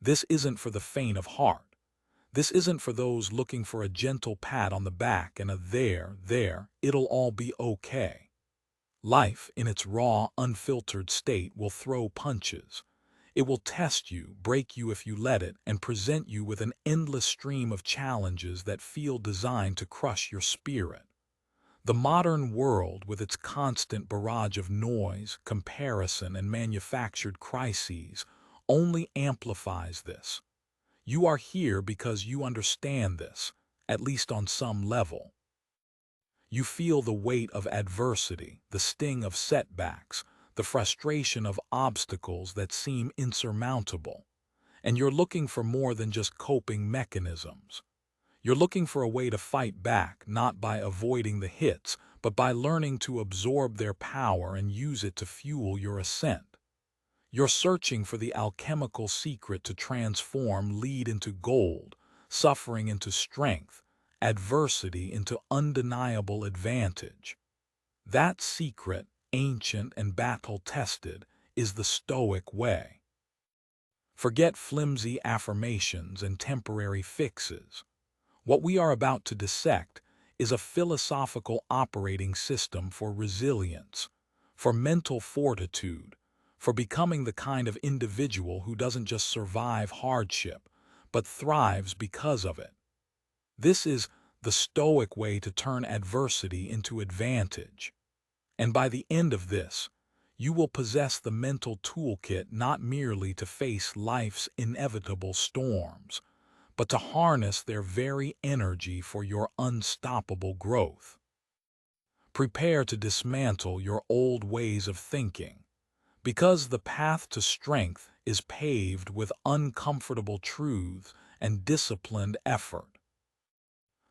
This isn't for the faint of heart. This isn't for those looking for a gentle pat on the back and a there, it'll all be okay. Life, in its raw, unfiltered state, will throw punches. It will test you, break you if you let it, and present you with an endless stream of challenges that feel designed to crush your spirit. The modern world, with its constant barrage of noise, comparison, and manufactured crises, only amplifies this. You are here because you understand this, at least on some level. You feel the weight of adversity, the sting of setbacks, the frustration of obstacles that seem insurmountable. And you're looking for more than just coping mechanisms. You're looking for a way to fight back, not by avoiding the hits, but by learning to absorb their power and use it to fuel your ascent. You're searching for the alchemical secret to transform lead into gold, suffering into strength, adversity into undeniable advantage. That secret, ancient and battle-tested, is the Stoic Way. Forget flimsy affirmations and temporary fixes. What we are about to dissect is a philosophical operating system for resilience, for mental fortitude, for becoming the kind of individual who doesn't just survive hardship, but thrives because of it. This is the Stoic way to turn adversity into advantage. And by the end of this, you will possess the mental toolkit not merely to face life's inevitable storms, but to harness their very energy for your unstoppable growth. Prepare to dismantle your old ways of thinking, because the path to strength is paved with uncomfortable truths and disciplined effort.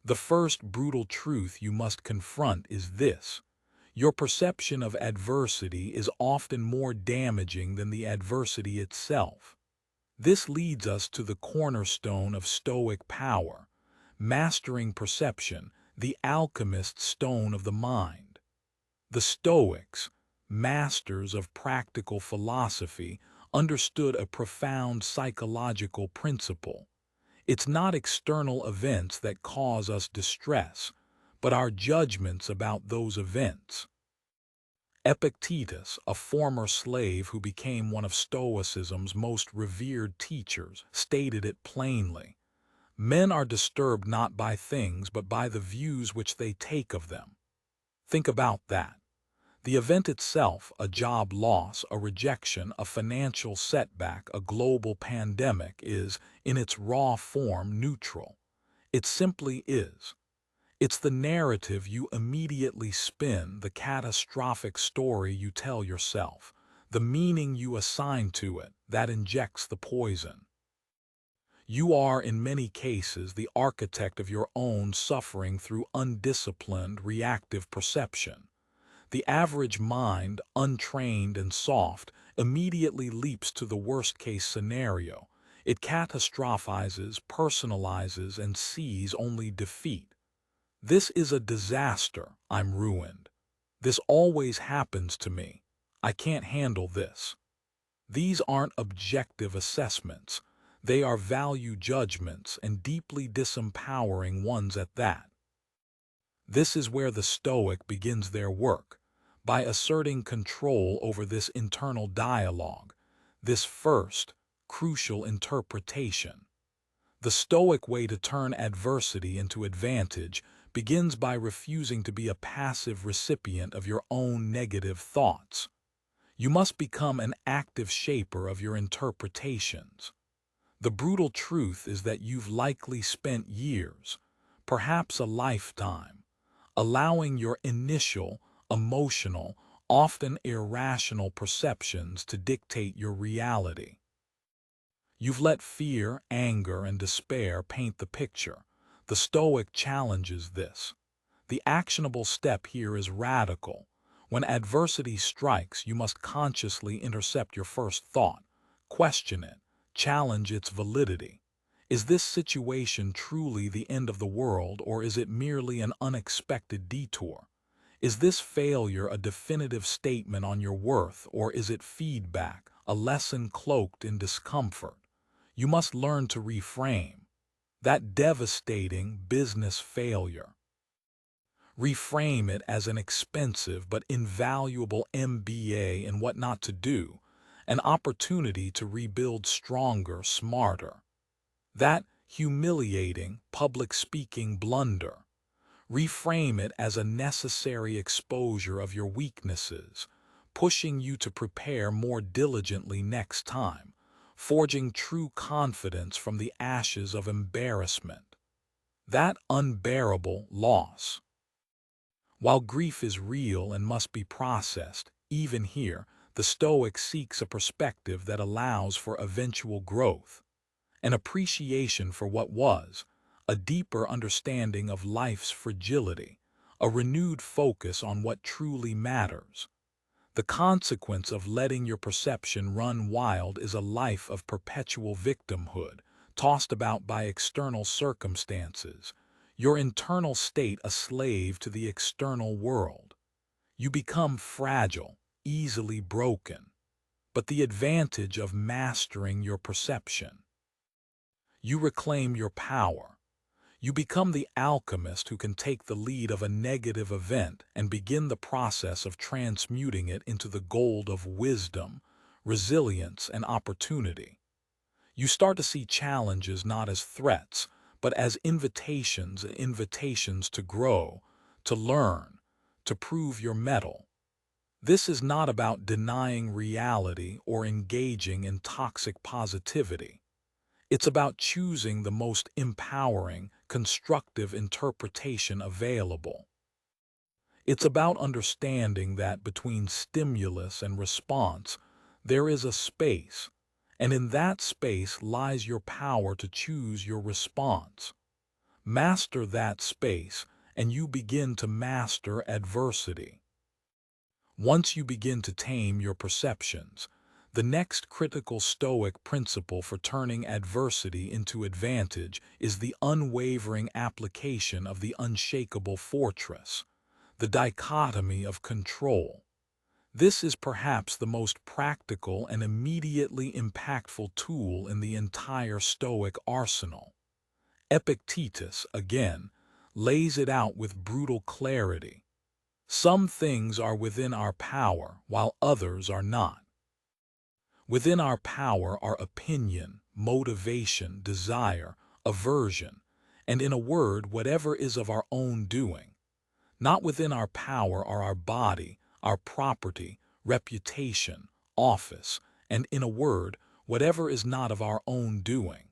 The first brutal truth you must confront is this: your perception of adversity is often more damaging than the adversity itself. This leads us to the cornerstone of Stoic power, mastering perception, the alchemist's stone of the mind. The Stoics, masters of practical philosophy, understood a profound psychological principle. It's not external events that cause us distress, but our judgments about those events. Epictetus, a former slave who became one of Stoicism's most revered teachers, stated it plainly: men are disturbed not by things but by the views which they take of them. Think about that. The event itself, a job loss, a rejection, a financial setback, a global pandemic, is, in its raw form, neutral. It simply is. It's the narrative you immediately spin, the catastrophic story you tell yourself, the meaning you assign to it, that injects the poison. You are, in many cases, the architect of your own suffering through undisciplined, reactive perception. The average mind, untrained and soft, immediately leaps to the worst-case scenario. It catastrophizes, personalizes, and sees only defeat. This is a disaster. I'm ruined. This always happens to me. I can't handle this. These aren't objective assessments. They are value judgments, and deeply disempowering ones at that. This is where the Stoic begins their work, by asserting control over this internal dialogue, this first, crucial interpretation. The Stoic way to turn adversity into advantage begins by refusing to be a passive recipient of your own negative thoughts. You must become an active shaper of your interpretations. The brutal truth is that you've likely spent years, perhaps a lifetime, allowing your initial, emotional, often irrational perceptions to dictate your reality. You've let fear, anger, and despair paint the picture. The Stoic challenges this. The actionable step here is radical. When adversity strikes, you must consciously intercept your first thought, question it, challenge its validity. Is this situation truly the end of the world, or is it merely an unexpected detour? Is this failure a definitive statement on your worth, or is it feedback, a lesson cloaked in discomfort? You must learn to reframe that devastating business failure. Reframe it as an expensive but invaluable MBA in what not to do, an opportunity to rebuild stronger, smarter. That humiliating public speaking blunder. Reframe it as a necessary exposure of your weaknesses, pushing you to prepare more diligently next time, forging true confidence from the ashes of embarrassment. That unbearable loss. While grief is real and must be processed, even here, the Stoic seeks a perspective that allows for eventual growth, an appreciation for what was, a deeper understanding of life's fragility, a renewed focus on what truly matters. The consequence of letting your perception run wild is a life of perpetual victimhood, tossed about by external circumstances, your internal state a slave to the external world. You become fragile, easily broken. But the advantage of mastering your perception. You reclaim your power. You become the alchemist who can take the lead of a negative event and begin the process of transmuting it into the gold of wisdom, resilience, and opportunity. You start to see challenges not as threats, but as invitations to grow, to learn, to prove your mettle. This is not about denying reality or engaging in toxic positivity. It's about choosing the most empowering, constructive interpretation available. It's about understanding that between stimulus and response, there is a space, and in that space lies your power to choose your response. Master that space, and you begin to master adversity. Once you begin to tame your perceptions, the next critical Stoic principle for turning adversity into advantage is the unwavering application of the unshakable fortress, the dichotomy of control. This is perhaps the most practical and immediately impactful tool in the entire Stoic arsenal. Epictetus, again, lays it out with brutal clarity. Some things are within our power, while others are not. Within our power are opinion, motivation, desire, aversion, and in a word, whatever is of our own doing. Not within our power are our body, our property, reputation, office, and in a word, whatever is not of our own doing.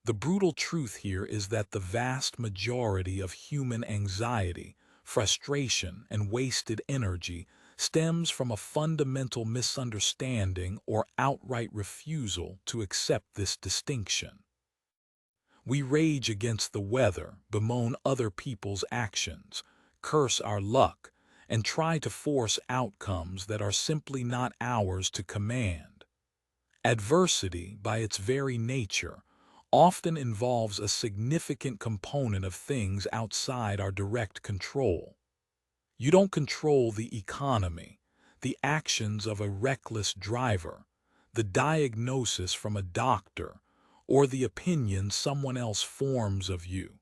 The brutal truth here is that the vast majority of human anxiety, frustration, and wasted energy stems from a fundamental misunderstanding or outright refusal to accept this distinction. We rage against the weather, bemoan other people's actions, curse our luck, and try to force outcomes that are simply not ours to command. Adversity, by its very nature, often involves a significant component of things outside our direct control. You don't control the economy, the actions of a reckless driver, the diagnosis from a doctor, or the opinion someone else forms of you.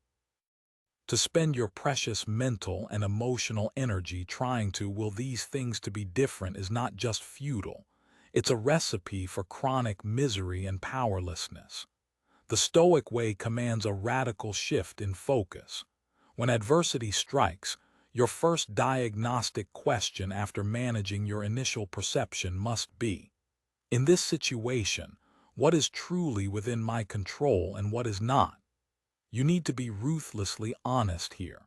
To spend your precious mental and emotional energy trying to will these things to be different is not just futile. It's a recipe for chronic misery and powerlessness. The Stoic way commands a radical shift in focus. When adversity strikes, your first diagnostic question after managing your initial perception must be, in this situation, what is truly within my control and what is not? You need to be ruthlessly honest here.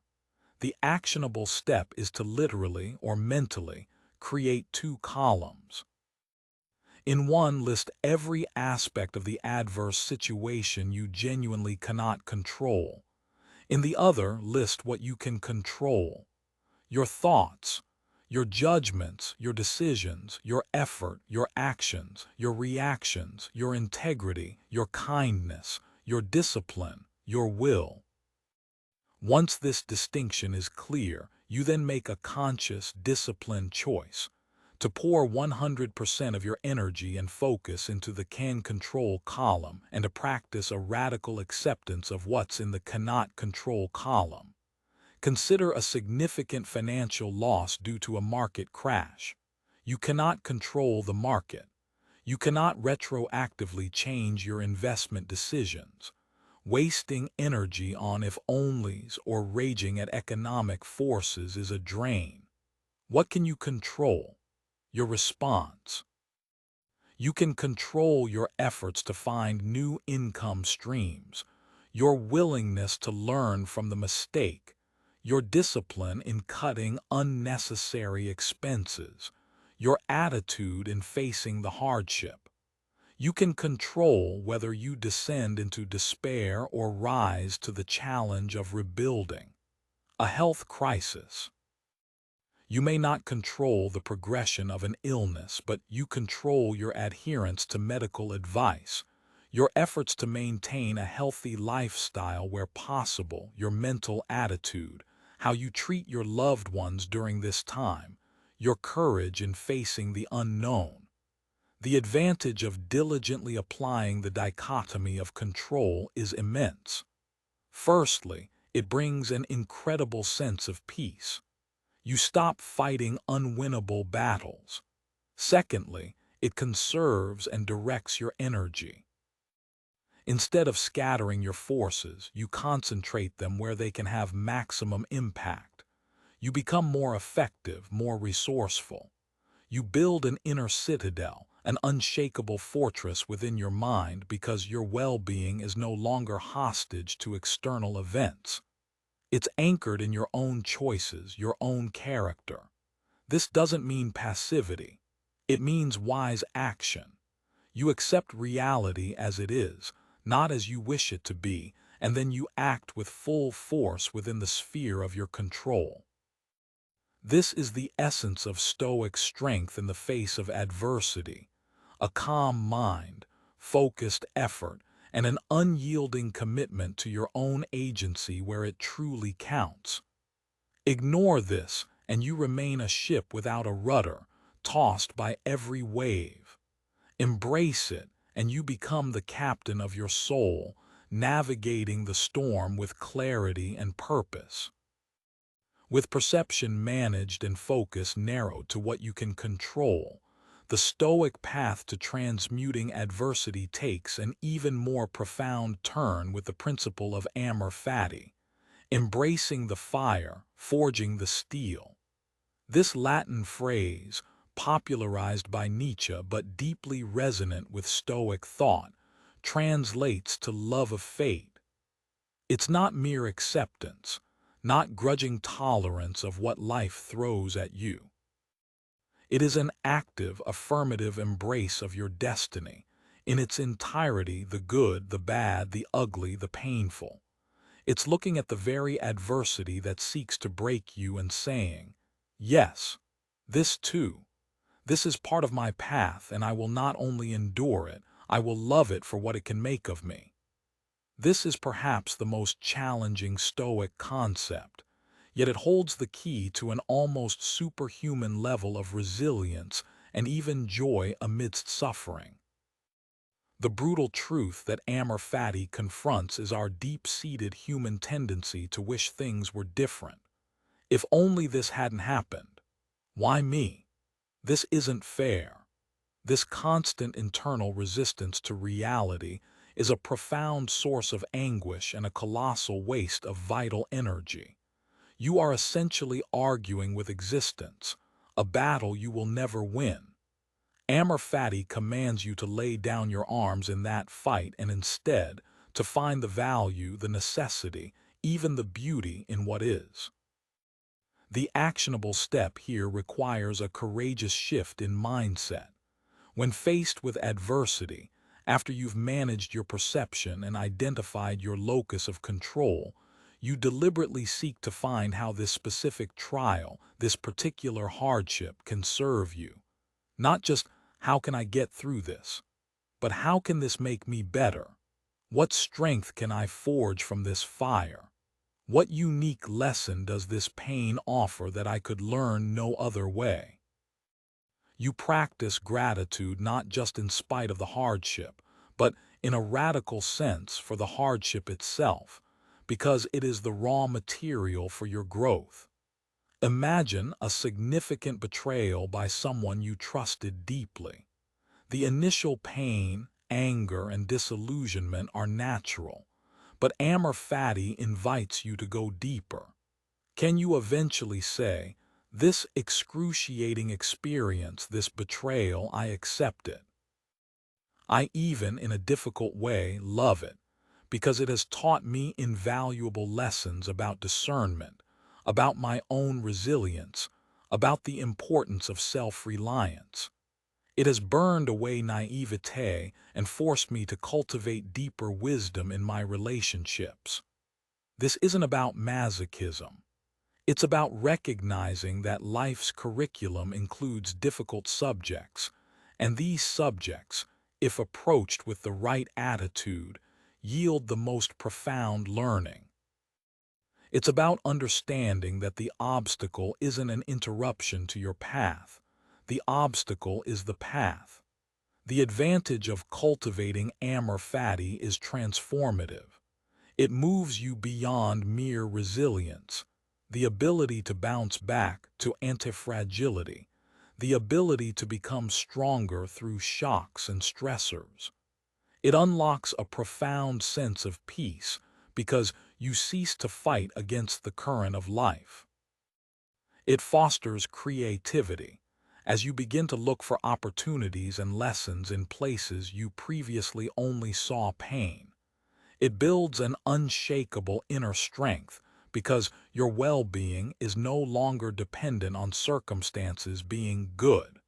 The actionable step is to literally or mentally create two columns. In one, list every aspect of the adverse situation you genuinely cannot control. In the other, list what you can control. Your thoughts, your judgments, your decisions, your effort, your actions, your reactions, your integrity, your kindness, your discipline, your will. Once this distinction is clear, you then make a conscious, disciplined choice to pour 100% of your energy and focus into the can control column and to practice a radical acceptance of what's in the cannot control column. Consider a significant financial loss due to a market crash. You cannot control the market. You cannot retroactively change your investment decisions. Wasting energy on if-onlys or raging at economic forces is a drain. What can you control? Your response. You can control your efforts to find new income streams, your willingness to learn from the mistake, your discipline in cutting unnecessary expenses, your attitude in facing the hardship. You can control whether you descend into despair or rise to the challenge of rebuilding. A health crisis. You may not control the progression of an illness, but you control your adherence to medical advice, your efforts to maintain a healthy lifestyle where possible, your mental attitude, how you treat your loved ones during this time, your courage in facing the unknown. The advantage of diligently applying the dichotomy of control is immense. Firstly, it brings an incredible sense of peace. You stop fighting unwinnable battles. Secondly, it conserves and directs your energy. Instead of scattering your forces, you concentrate them where they can have maximum impact. You become more effective, more resourceful. You build an inner citadel, an unshakable fortress within your mind because your well-being is no longer hostage to external events. It's anchored in your own choices, your own character. This doesn't mean passivity. It means wise action. You accept reality as it is, not as you wish it to be, and then you act with full force within the sphere of your control. This is the essence of Stoic strength in the face of adversity, a calm mind, focused effort, and an unyielding commitment to your own agency where it truly counts. Ignore this, and you remain a ship without a rudder, tossed by every wave. Embrace it, and you become the captain of your soul, navigating the storm with clarity and purpose. With perception managed and focus narrowed to what you can control, the Stoic path to transmuting adversity takes an even more profound turn with the principle of amor fati, embracing the fire, forging the steel. This Latin phrase, popularized by Nietzsche but deeply resonant with Stoic thought, translates to love of fate. It's not mere acceptance, not grudging tolerance of what life throws at you. It is an active, affirmative embrace of your destiny, in its entirety, the good, the bad, the ugly, the painful. It's looking at the very adversity that seeks to break you and saying, yes, this too. This is part of my path, and I will not only endure it, I will love it for what it can make of me. This is perhaps the most challenging Stoic concept, yet it holds the key to an almost superhuman level of resilience and even joy amidst suffering. The brutal truth that amor fati confronts is our deep-seated human tendency to wish things were different. If only this hadn't happened. Why me? This isn't fair. This constant internal resistance to reality is a profound source of anguish and a colossal waste of vital energy. You are essentially arguing with existence, a battle you will never win. Amor fati commands you to lay down your arms in that fight and instead to find the value, the necessity, even the beauty in what is. The actionable step here requires a courageous shift in mindset. When faced with adversity, after you've managed your perception and identified your locus of control, you deliberately seek to find how this specific trial, this particular hardship can serve you. Not just, how can I get through this? But how can this make me better? What strength can I forge from this fire? What unique lesson does this pain offer that I could learn no other way? You practice gratitude not just in spite of the hardship, but in a radical sense for the hardship itself, because it is the raw material for your growth. Imagine a significant betrayal by someone you trusted deeply. The initial pain, anger, and disillusionment are natural, but amor fati invites you to go deeper. Can you eventually say, "This excruciating experience, this betrayal, I accept it. I even, in a difficult way, love it, because it has taught me invaluable lessons about discernment, about my own resilience, about the importance of self-reliance. It has burned away naivete and forced me to cultivate deeper wisdom in my relationships." This isn't about masochism. It's about recognizing that life's curriculum includes difficult subjects, and these subjects, if approached with the right attitude, yield the most profound learning. It's about understanding that the obstacle isn't an interruption to your path. The obstacle is the path. The advantage of cultivating amor fati is transformative. It moves you beyond mere resilience, the ability to bounce back to antifragility, the ability to become stronger through shocks and stressors. It unlocks a profound sense of peace because you cease to fight against the current of life. It fosters creativity as you begin to look for opportunities and lessons in places you previously only saw pain. It builds an unshakable inner strength because your well-being is no longer dependent on circumstances being good.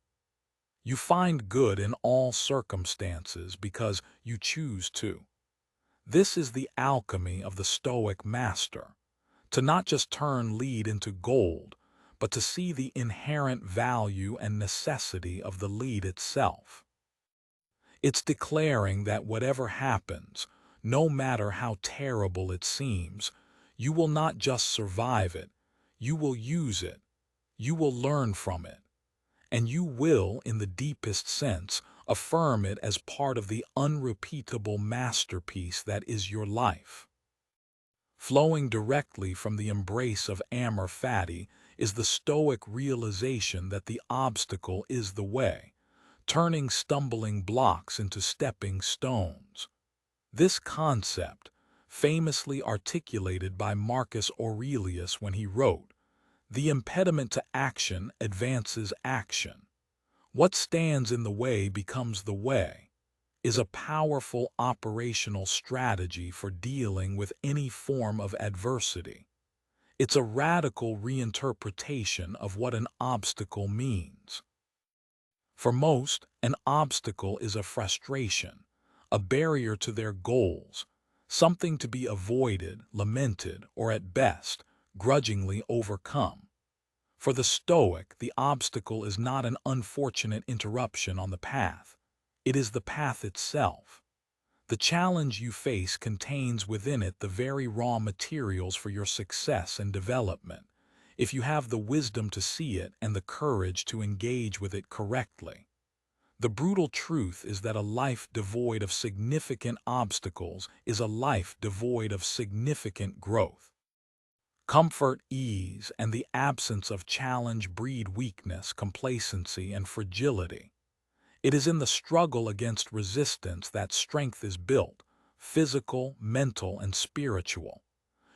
You find good in all circumstances because you choose to. This is the alchemy of the Stoic master, to not just turn lead into gold, but to see the inherent value and necessity of the lead itself. It's declaring that whatever happens, no matter how terrible it seems, you will not just survive it, you will use it, you will learn from it, and you will, in the deepest sense, affirm it as part of the unrepeatable masterpiece that is your life. Flowing directly from the embrace of amor fati is the Stoic realization that the obstacle is the way, turning stumbling blocks into stepping stones. This concept, famously articulated by Marcus Aurelius when he wrote, "The impediment to action advances action. What stands in the way becomes the way," is a powerful operational strategy for dealing with any form of adversity. It's a radical reinterpretation of what an obstacle means. For most, an obstacle is a frustration, a barrier to their goals, something to be avoided, lamented, or at best, grudgingly overcome. For the Stoic, the obstacle is not an unfortunate interruption on the path. It is the path itself. The challenge you face contains within it the very raw materials for your success and development, if you have the wisdom to see it and the courage to engage with it correctly. The brutal truth is that a life devoid of significant obstacles is a life devoid of significant growth. Comfort, ease, and the absence of challenge breed weakness, complacency, and fragility. It is in the struggle against resistance that strength is built, physical, mental, and spiritual.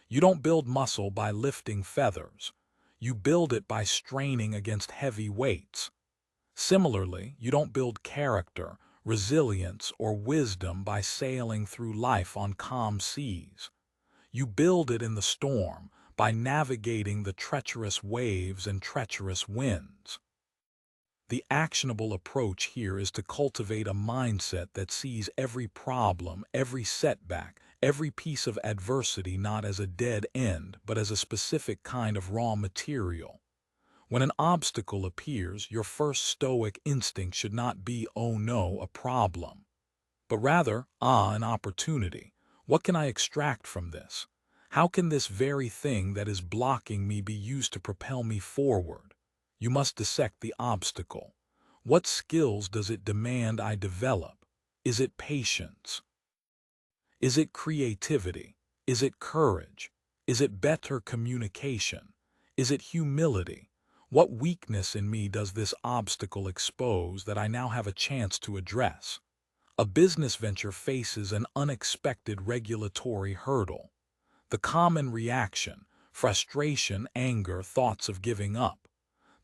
You don't build muscle by lifting feathers. You build it by straining against heavy weights. Similarly, you don't build character, resilience, or wisdom by sailing through life on calm seas. You build it in the storm, by navigating the treacherous waves and treacherous winds. The actionable approach here is to cultivate a mindset that sees every problem, every setback, every piece of adversity not as a dead end, but as a specific kind of raw material. When an obstacle appears, your first Stoic instinct should not be, "Oh no, a problem," but rather, "Ah, an opportunity. What can I extract from this? How can this very thing that is blocking me be used to propel me forward?" You must dissect the obstacle. What skills does it demand I develop? Is it patience? Is it creativity? Is it courage? Is it better communication? Is it humility? What weakness in me does this obstacle expose that I now have a chance to address? A business venture faces an unexpected regulatory hurdle. The common reaction: frustration, anger, thoughts of giving up.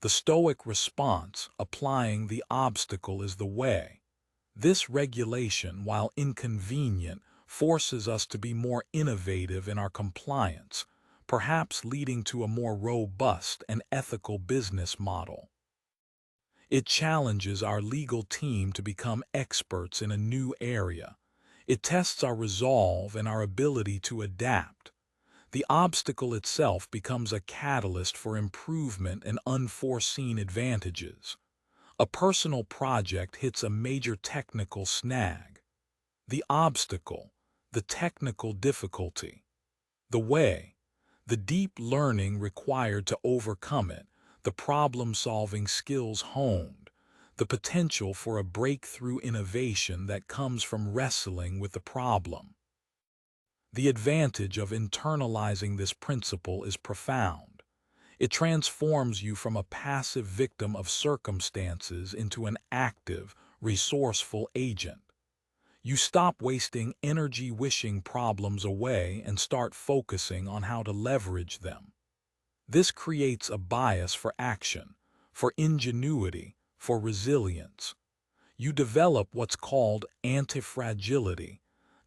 The Stoic response: applying the obstacle is the way. This regulation, while inconvenient, forces us to be more innovative in our compliance, perhaps leading to a more robust and ethical business model. It challenges our legal team to become experts in a new area. It tests our resolve and our ability to adapt. The obstacle itself becomes a catalyst for improvement and unforeseen advantages. A personal project hits a major technical snag. The obstacle, the technical difficulty. The way, the deep learning required to overcome it, the problem-solving skills honed, the potential for a breakthrough innovation that comes from wrestling with the problem. The advantage of internalizing this principle is profound. It transforms you from a passive victim of circumstances into an active, resourceful agent. You stop wasting energy wishing problems away and start focusing on how to leverage them. This creates a bias for action, for ingenuity, for resilience. You develop what's called antifragility,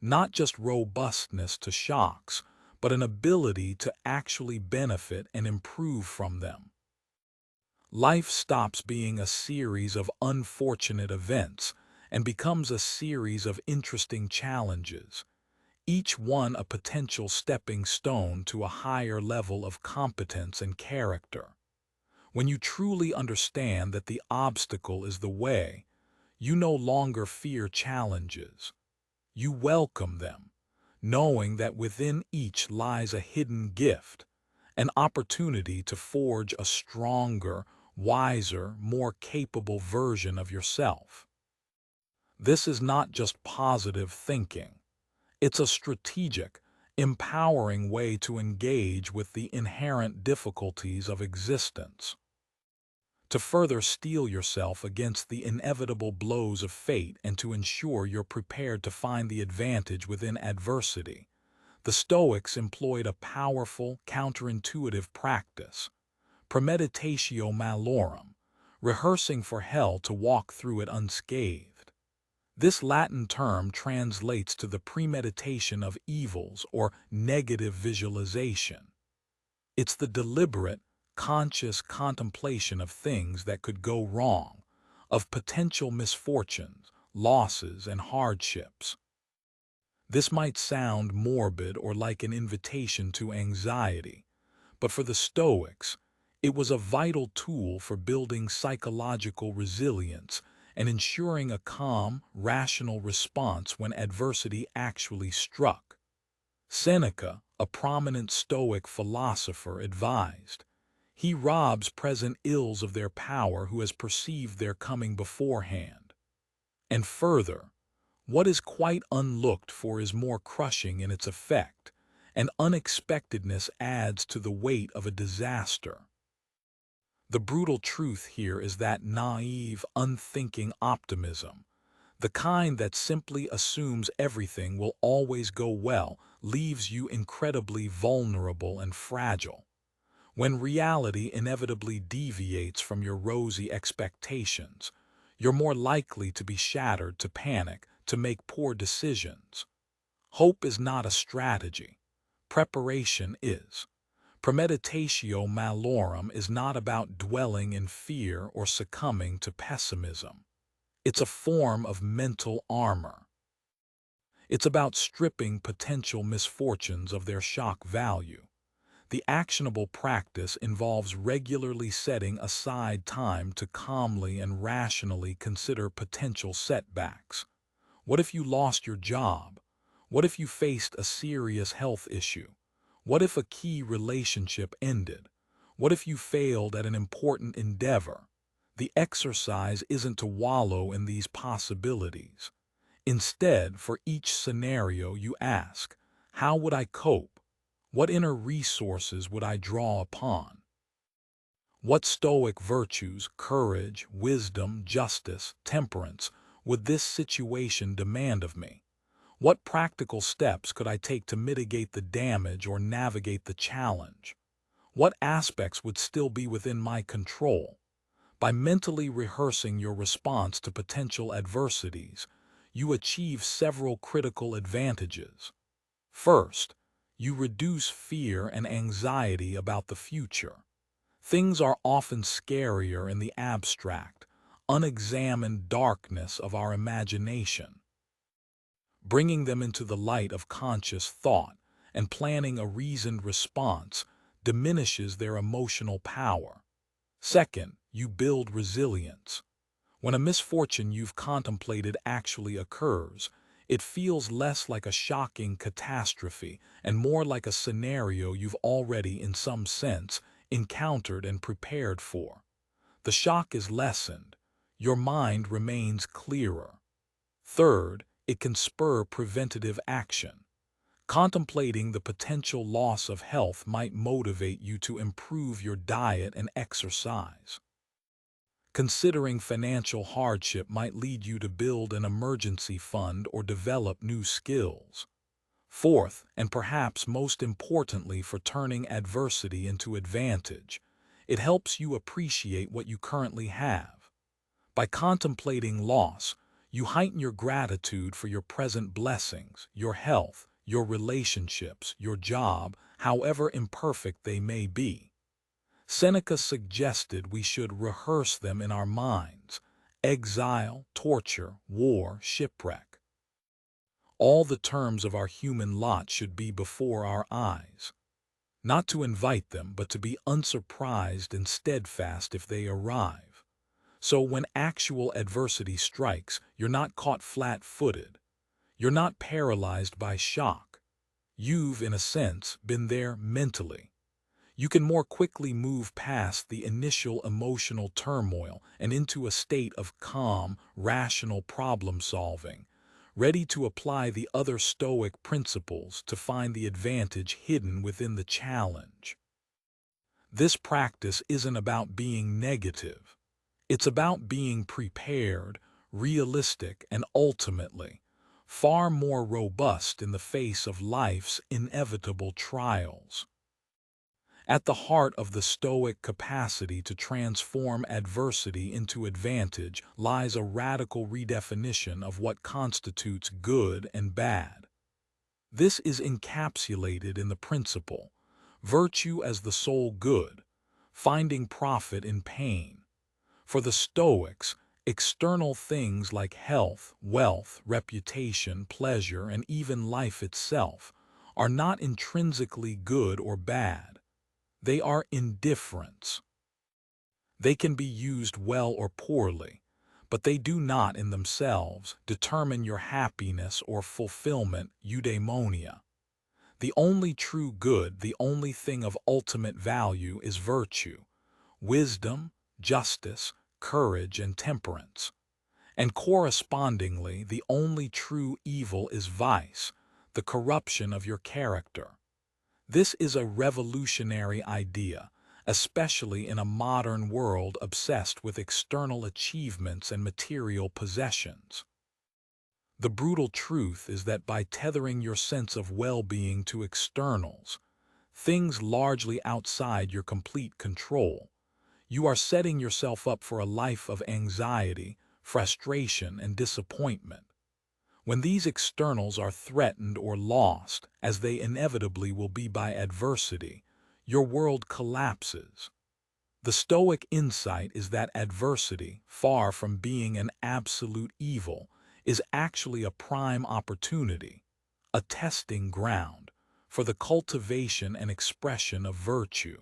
not just robustness to shocks, but an ability to actually benefit and improve from them. Life stops being a series of unfortunate events and becomes a series of interesting challenges, each one a potential stepping stone to a higher level of competence and character. When you truly understand that the obstacle is the way, you no longer fear challenges. You welcome them, knowing that within each lies a hidden gift, an opportunity to forge a stronger, wiser, more capable version of yourself. This is not just positive thinking. It's a strategic, empowering way to engage with the inherent difficulties of existence. To further steel yourself against the inevitable blows of fate and to ensure you're prepared to find the advantage within adversity, the Stoics employed a powerful, counterintuitive practice: premeditatio malorum, rehearsing for hell to walk through it unscathed. This Latin term translates to the premeditation of evils or negative visualization. It's the deliberate, conscious contemplation of things that could go wrong, of potential misfortunes, losses, and hardships. This might sound morbid or like an invitation to anxiety, but for the Stoics, it was a vital tool for building psychological resilience and ensuring a calm, rational response when adversity actually struck. Seneca, a prominent Stoic philosopher, advised, "He robs present ills of their power who has perceived their coming beforehand." And further, what is quite unlooked for is more crushing in its effect, and unexpectedness adds to the weight of a disaster. The brutal truth here is that naive, unthinking optimism, the kind that simply assumes everything will always go well, leaves you incredibly vulnerable and fragile. When reality inevitably deviates from your rosy expectations, you're more likely to be shattered, to panic, to make poor decisions. Hope is not a strategy. Preparation is. Premeditatio malorum is not about dwelling in fear or succumbing to pessimism. It's a form of mental armor. It's about stripping potential misfortunes of their shock value. The actionable practice involves regularly setting aside time to calmly and rationally consider potential setbacks. What if you lost your job? What if you faced a serious health issue? What if a key relationship ended? What if you failed at an important endeavor? The exercise isn't to wallow in these possibilities. Instead, for each scenario you ask, how would I cope? What inner resources would I draw upon? What stoic virtues, courage, wisdom, justice, temperance, would this situation demand of me? What practical steps could I take to mitigate the damage or navigate the challenge? What aspects would still be within my control? By mentally rehearsing your response to potential adversities, you achieve several critical advantages. First, you reduce fear and anxiety about the future. Things are often scarier in the abstract, unexamined darkness of our imagination. Bringing them into the light of conscious thought and planning a reasoned response diminishes their emotional power. Second, you build resilience. When a misfortune you've contemplated actually occurs, it feels less like a shocking catastrophe and more like a scenario you've already, in some sense, encountered and prepared for. The shock is lessened. Your mind remains clearer. Third, it can spur preventative action. Contemplating the potential loss of health might motivate you to improve your diet and exercise. Considering financial hardship might lead you to build an emergency fund or develop new skills. Fourth, and perhaps most importantly for turning adversity into advantage, it helps you appreciate what you currently have. By contemplating loss, you heighten your gratitude for your present blessings, your health, your relationships, your job, however imperfect they may be. Seneca suggested we should rehearse them in our minds: exile, torture, war, shipwreck. All the terms of our human lot should be before our eyes, not to invite them, but to be unsurprised and steadfast if they arrive. So when actual adversity strikes, you're not caught flat-footed. You're not paralyzed by shock. You've, in a sense, been there mentally. You can more quickly move past the initial emotional turmoil and into a state of calm, rational problem-solving, ready to apply the other Stoic principles to find the advantage hidden within the challenge. This practice isn't about being negative. It's about being prepared, realistic, and ultimately, far more robust in the face of life's inevitable trials. At the heart of the Stoic capacity to transform adversity into advantage lies a radical redefinition of what constitutes good and bad. This is encapsulated in the principle, virtue as the sole good, finding profit in pain. For the Stoics, external things like health, wealth, reputation, pleasure, and even life itself are not intrinsically good or bad. They are indifferents. They can be used well or poorly, but they do not in themselves determine your happiness or fulfillment, eudaimonia. The only true good, the only thing of ultimate value is virtue, wisdom, justice, courage, and temperance. And correspondingly, the only true evil is vice, the corruption of your character. This is a revolutionary idea, especially in a modern world obsessed with external achievements and material possessions. The brutal truth is that by tethering your sense of well-being to externals, things largely outside your complete control, you are setting yourself up for a life of anxiety, frustration, and disappointment. When these externals are threatened or lost, as they inevitably will be by adversity, your world collapses. The Stoic insight is that adversity, far from being an absolute evil, is actually a prime opportunity, a testing ground, for the cultivation and expression of virtue.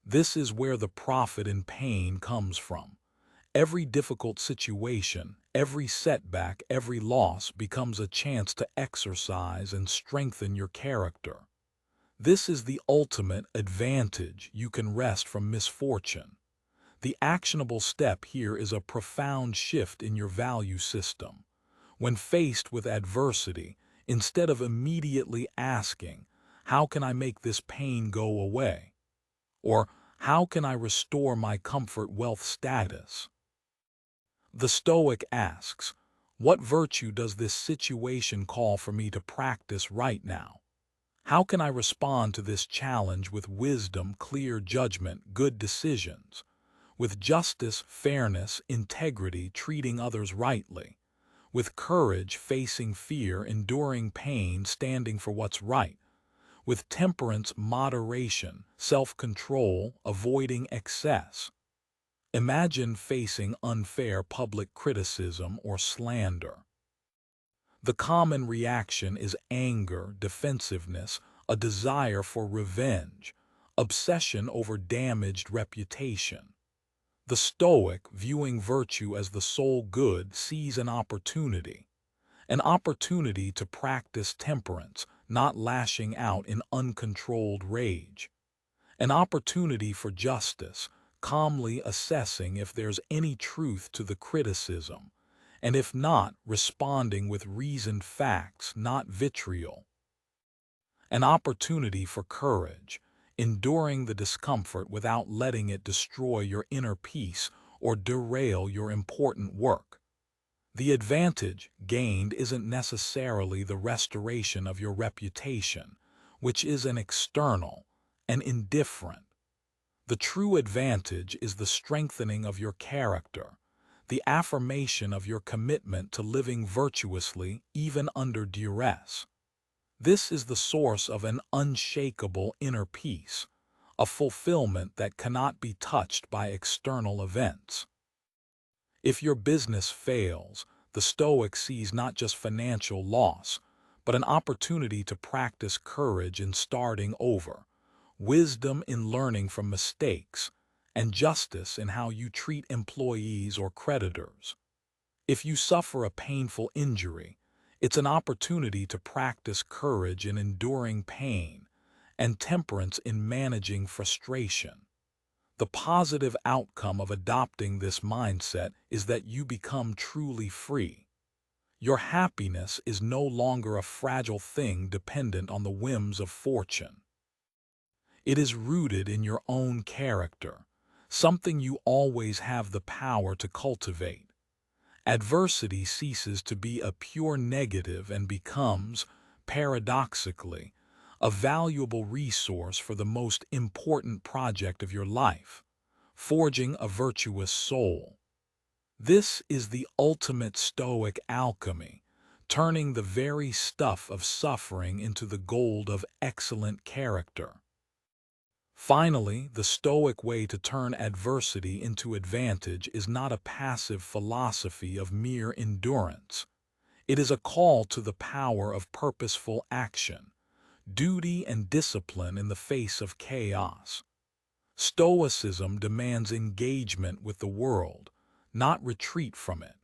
This is where the profit in pain comes from. Every difficult situation, every setback, every loss becomes a chance to exercise and strengthen your character. This is the ultimate advantage. You can rest from misfortune. The actionable step here is a profound shift in your value system. When faced with adversity, instead of immediately asking, "How can I make this pain go away?" or "How can I restore my comfort wealth status?" the Stoic asks, "What virtue does this situation call for me to practice right now? How can I respond to this challenge with wisdom, clear judgment, good decisions, with justice, fairness, integrity, treating others rightly, with courage, facing fear, enduring pain, standing for what's right, with temperance, moderation, self-control, avoiding excess?" Imagine facing unfair public criticism or slander. The common reaction is anger, defensiveness, a desire for revenge, obsession over damaged reputation. The Stoic, viewing virtue as the sole good, sees an opportunity to practice temperance, not lashing out in uncontrolled rage, an opportunity for justice, calmly assessing if there's any truth to the criticism, and if not, responding with reasoned facts, not vitriol. An opportunity for courage, enduring the discomfort without letting it destroy your inner peace or derail your important work. The advantage gained isn't necessarily the restoration of your reputation, which is an external and indifferent. The true advantage is the strengthening of your character, the affirmation of your commitment to living virtuously even under duress. This is the source of an unshakable inner peace, a fulfillment that cannot be touched by external events. If your business fails, the Stoic sees not just financial loss, but an opportunity to practice courage in starting over, wisdom in learning from mistakes, and justice in how you treat employees or creditors. If you suffer a painful injury, it's an opportunity to practice courage in enduring pain and temperance in managing frustration. The positive outcome of adopting this mindset is that you become truly free. Your happiness is no longer a fragile thing dependent on the whims of fortune. It is rooted in your own character, something you always have the power to cultivate. Adversity ceases to be a pure negative and becomes, paradoxically, a valuable resource for the most important project of your life, forging a virtuous soul. This is the ultimate Stoic alchemy, turning the very stuff of suffering into the gold of excellent character. Finally, the Stoic way to turn adversity into advantage is not a passive philosophy of mere endurance. It is a call to the power of purposeful action, duty and discipline in the face of chaos. Stoicism demands engagement with the world, not retreat from it.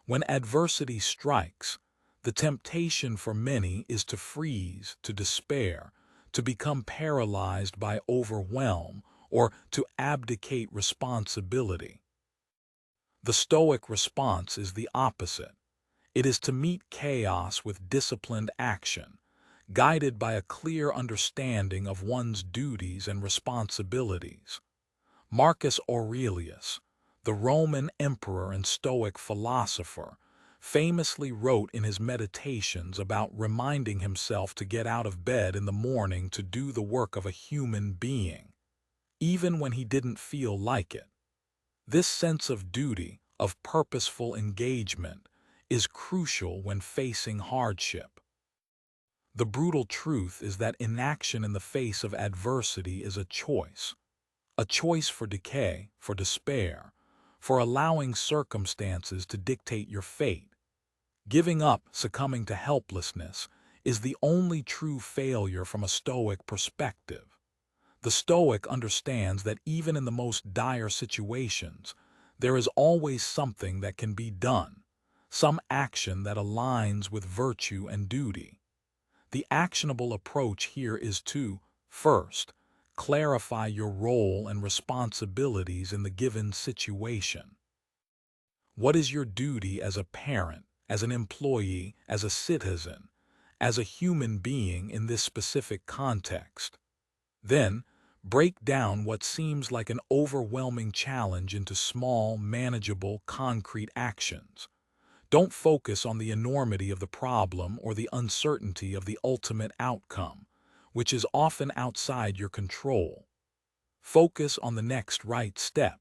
When adversity strikes, the temptation for many is to freeze, to despair, to become paralyzed by overwhelm, or to abdicate responsibility. The Stoic response is the opposite. It is to meet chaos with disciplined action, guided by a clear understanding of one's duties and responsibilities. Marcus Aurelius, the Roman emperor and Stoic philosopher, famously wrote in his Meditations about reminding himself to get out of bed in the morning to do the work of a human being, even when he didn't feel like it. This sense of duty, of purposeful engagement, is crucial when facing hardship. The brutal truth is that inaction in the face of adversity is a choice for decay, for despair, for allowing circumstances to dictate your fate. Giving up, succumbing to helplessness, is the only true failure from a Stoic perspective. The Stoic understands that even in the most dire situations, there is always something that can be done, some action that aligns with virtue and duty. The actionable approach here is to, first, clarify your role and responsibilities in the given situation. What is your duty as a parent, as an employee, as a citizen, as a human being in this specific context? Then, break down what seems like an overwhelming challenge into small, manageable, concrete actions. Don't focus on the enormity of the problem or the uncertainty of the ultimate outcome, which is often outside your control. Focus on the next right step.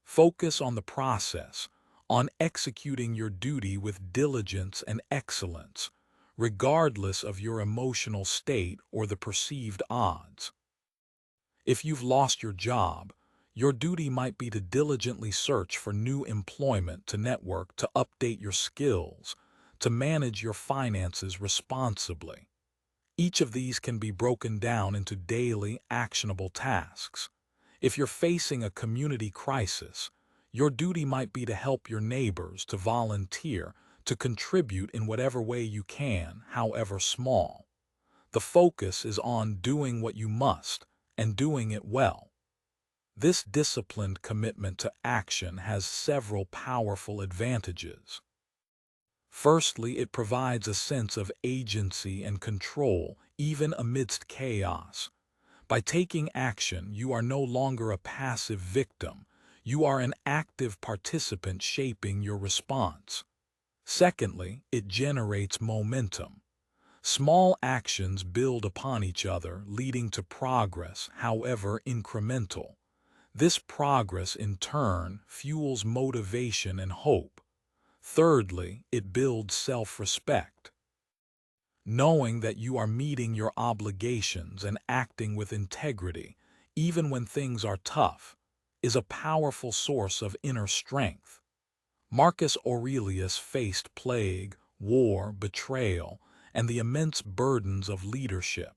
Focus on the process, on executing your duty with diligence and excellence, regardless of your emotional state or the perceived odds. If you've lost your job, your duty might be to diligently search for new employment, to network, to update your skills, to manage your finances responsibly. Each of these can be broken down into daily, actionable tasks. If you're facing a community crisis, your duty might be to help your neighbors, to volunteer, to contribute in whatever way you can, however small. The focus is on doing what you must and doing it well. This disciplined commitment to action has several powerful advantages. Firstly, it provides a sense of agency and control, even amidst chaos. By taking action, you are no longer a passive victim. You are an active participant shaping your response. Secondly, it generates momentum. Small actions build upon each other, leading to progress, however incremental. This progress, in turn, fuels motivation and hope. Thirdly, it builds self-respect. Knowing that you are meeting your obligations and acting with integrity, even when things are tough, is a powerful source of inner strength. Marcus Aurelius faced plague, war, betrayal, and the immense burdens of leadership.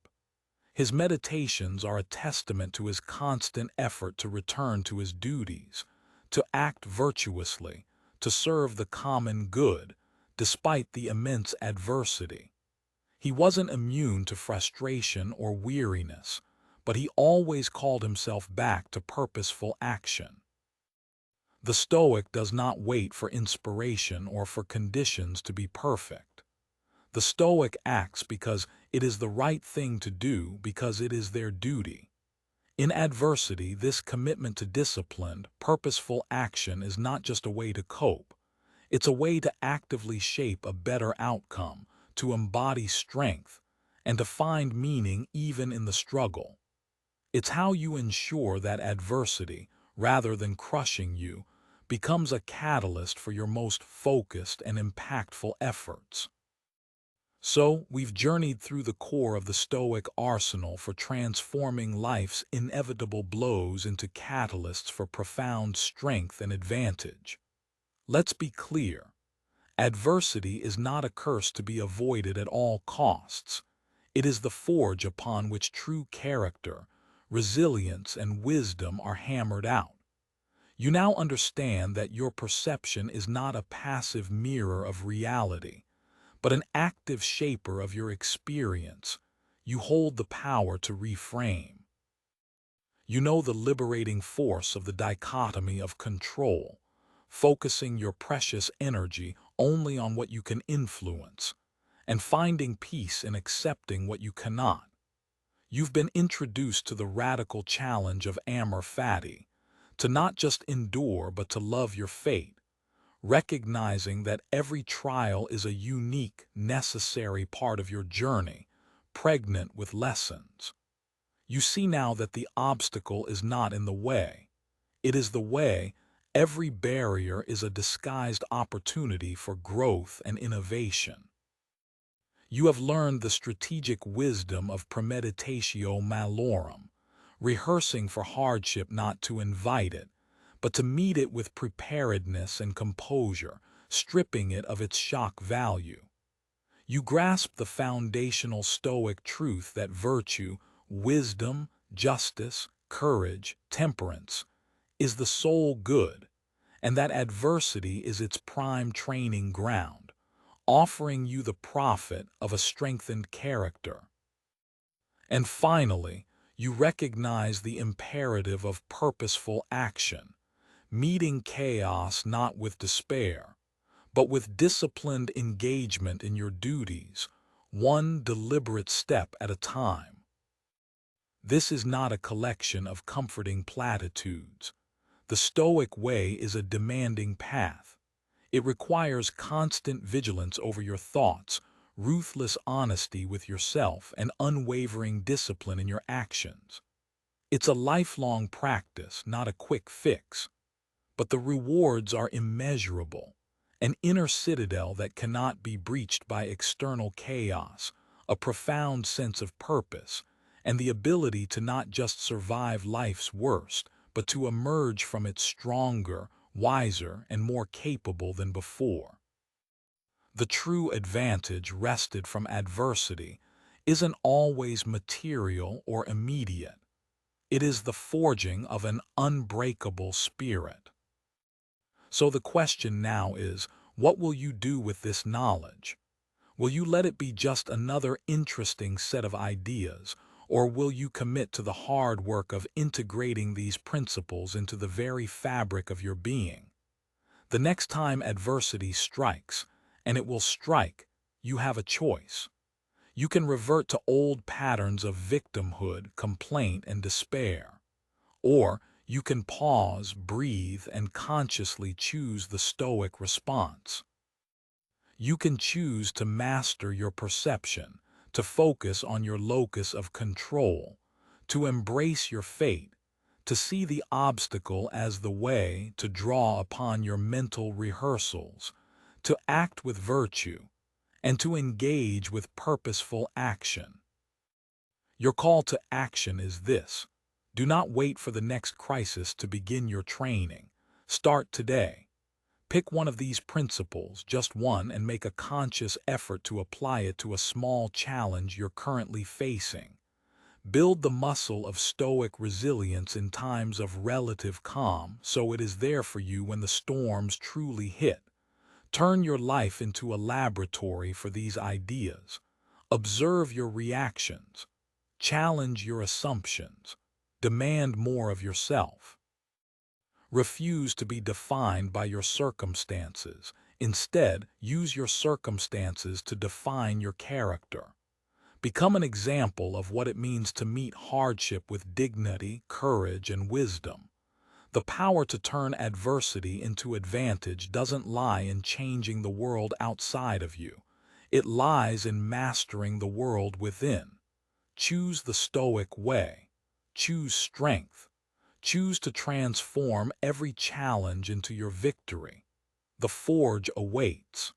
His meditations are a testament to his constant effort to return to his duties, to act virtuously, to serve the common good, despite the immense adversity. He wasn't immune to frustration or weariness, but he always called himself back to purposeful action. The Stoic does not wait for inspiration or for conditions to be perfect. The Stoic acts because it is the right thing to do, because it is their duty. In adversity, this commitment to disciplined, purposeful action is not just a way to cope. It's a way to actively shape a better outcome, to embody strength, and to find meaning even in the struggle. It's how you ensure that adversity, rather than crushing you, becomes a catalyst for your most focused and impactful efforts. So, we've journeyed through the core of the Stoic arsenal for transforming life's inevitable blows into catalysts for profound strength and advantage. Let's be clear. Adversity is not a curse to be avoided at all costs. It is the forge upon which true character, resilience, and wisdom are hammered out. You now understand that your perception is not a passive mirror of reality, but an active shaper of your experience. You hold the power to reframe. You know the liberating force of the dichotomy of control, focusing your precious energy only on what you can influence, and finding peace in accepting what you cannot. You've been introduced to the radical challenge of amor fati, to not just endure but to love your fate, recognizing that every trial is a unique, necessary part of your journey, pregnant with lessons. You see now that the obstacle is not in the way. It is the way. Every barrier is a disguised opportunity for growth and innovation. You have learned the strategic wisdom of premeditatio malorum, rehearsing for hardship not to invite it, but to meet it with preparedness and composure, stripping it of its shock value. You grasp the foundational Stoic truth that virtue, wisdom, justice, courage, temperance, is the sole good, and that adversity is its prime training ground, offering you the profit of a strengthened character. And finally, You recognize the imperative of purposeful action, meeting chaos not with despair, but with disciplined engagement in your duties, one deliberate step at a time. This is not a collection of comforting platitudes. The Stoic Way is a demanding path. It requires constant vigilance over your thoughts, ruthless honesty with yourself, and unwavering discipline in your actions. It's a lifelong practice, not a quick fix. But the rewards are immeasurable, an inner citadel that cannot be breached by external chaos, a profound sense of purpose, and the ability to not just survive life's worst, but to emerge from it stronger, wiser, and more capable than before. The true advantage wrested from adversity isn't always material or immediate. It is the forging of an unbreakable spirit. So the question now is, what will you do with this knowledge? Will you let it be just another interesting set of ideas, or will you commit to the hard work of integrating these principles into the very fabric of your being? The next time adversity strikes, and it will strike, you have a choice. You can revert to old patterns of victimhood, complaint, and despair. Or you can pause, breathe, and consciously choose the Stoic response. You can choose to master your perception, to focus on your locus of control, to embrace your fate, to see the obstacle as the way, to draw upon your mental rehearsals, to act with virtue, and to engage with purposeful action. Your call to action is this: do not wait for the next crisis to begin your training. Start today. Pick one of these principles, just one, and make a conscious effort to apply it to a small challenge you're currently facing. Build the muscle of stoic resilience in times of relative calm, so it is there for you when the storms truly hit. Turn your life into a laboratory for these ideas. Observe your reactions. Challenge your assumptions. Demand more of yourself. Refuse to be defined by your circumstances. Instead, use your circumstances to define your character. Become an example of what it means to meet hardship with dignity, courage, and wisdom. The power to turn adversity into advantage doesn't lie in changing the world outside of you. It lies in mastering the world within. Choose the Stoic way. Choose strength. Choose to transform every challenge into your victory. The forge awaits.